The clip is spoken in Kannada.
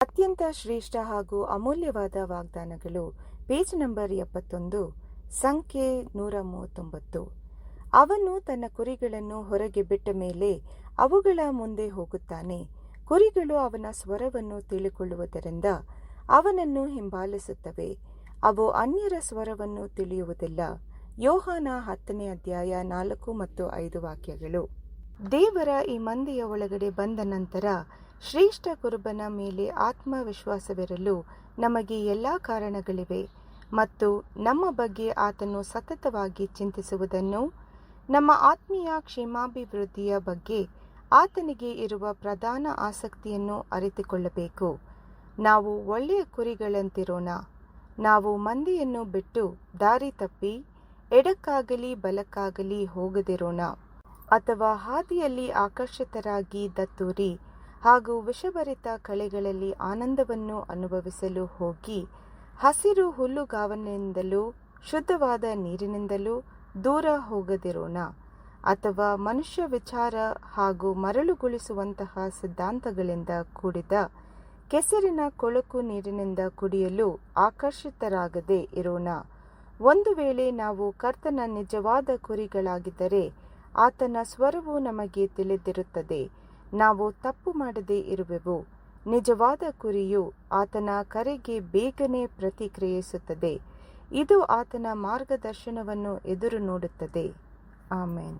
ಅತ್ಯಂತ ಶ್ರೇಷ್ಠ ಹಾಗೂ ಅಮೂಲ್ಯವಾದ ವಾಗ್ದಾನಗಳು, ಪೇಜ್ ನಂಬರ್ 71, ಸಂಖ್ಯೆ 139. ಅವನು ತನ್ನ ಕುರಿಗಳನ್ನು ಹೊರಗೆ ಬಿಟ್ಟ ಮೇಲೆ ಅವುಗಳ ಮುಂದೆ ಹೋಗುತ್ತಾನೆ. ಕುರಿಗಳು ಅವನ ಸ್ವರವನ್ನು ತಿಳಿದುಕೊಳ್ಳುವುದರಿಂದ ಅವನನ್ನು ಹಿಂಬಾಲಿಸುತ್ತವೆ. ಅವು ಅನ್ಯರ ಸ್ವರವನ್ನು ತಿಳಿಯುವುದಿಲ್ಲ. ಯೋಹಾನ 10ನೇ ಅಧ್ಯಾಯ 4 ಮತ್ತು 5 ವಾಕ್ಯಗಳು. ದೇವರ ಈ ಮಂದೆಯ ಒಳಗಡೆ ಬಂದ ನಂತರ ಶ್ರೇಷ್ಠ ಕುರುಬನ ಮೇಲೆ ಆತ್ಮವಿಶ್ವಾಸವಿರಲು ನಮಗೆ ಎಲ್ಲ ಕಾರಣಗಳಿವೆ ಮತ್ತು ನಮ್ಮ ಬಗ್ಗೆ ಆತನು ಸತತವಾಗಿ ಚಿಂತಿಸುವುದನ್ನು, ನಮ್ಮ ಆತ್ಮೀಯ ಕ್ಷೇಮಾಭಿವೃದ್ಧಿಯ ಬಗ್ಗೆ ಆತನಿಗೆ ಇರುವ ಪ್ರಧಾನ ಆಸಕ್ತಿಯನ್ನು ಅರಿತುಕೊಳ್ಳಬೇಕು. ನಾವು ಒಳ್ಳೆಯ ಕುರಿಗಳಂತಿರೋಣ. ನಾವು ಮಂದೆಯನ್ನು ಬಿಟ್ಟು ದಾರಿ ತಪ್ಪಿ ಎಡಕ್ಕಾಗಲಿ ಬಲಕ್ಕಾಗಲಿ ಹೋಗದಿರೋಣ, ಅಥವಾ ಹಾದಿಯಲ್ಲಿ ಆಕರ್ಷಿತರಾಗಿ ದತ್ತೂರಿ ಹಾಗೂ ವಿಷಭರಿತ ಕಳೆಗಳಲ್ಲಿ ಆನಂದವನ್ನು ಅನುಭವಿಸಲು ಹೋಗಿ ಹಸಿರು ಹುಲ್ಲುಗಾವಲಿನಿಂದಲೂ ಶುದ್ಧವಾದ ನೀರಿನಿಂದಲೂ ದೂರ ಹೋಗದಿರೋಣ, ಅಥವಾ ಮನುಷ್ಯ ವಿಚಾರ ಹಾಗೂ ಮರಳುಗೊಳಿಸುವಂತಹ ಸಿದ್ಧಾಂತಗಳಿಂದ ಕೂಡಿದ ಕೆಸರಿನ ಕೊಳಕು ನೀರಿನಿಂದ ಕುಡಿಯಲು ಆಕರ್ಷಿತರಾಗದೆ ಇರೋಣ. ಒಂದು ವೇಳೆ ನಾವು ಕರ್ತನ ನಿಜವಾದ ಕುರಿಗಳಾಗಿದ್ದರೆ ಆತನ ಸ್ವರವು ನಮಗೆ ತಿಳಿದಿರುತ್ತದೆ. ನಾವು ತಪ್ಪು ಮಾಡದೇ ಇರುವೆವು. ನಿಜವಾದ ಕುರಿಯು ಆತನ ಕರೆಗೆ ಬೇಗನೆ ಪ್ರತಿಕ್ರಿಯಿಸುತ್ತದೆ. ಇದು ಆತನ ಮಾರ್ಗದರ್ಶನವನ್ನು ಎದುರು ನೋಡುತ್ತದೆ. ಆಮೆನ್.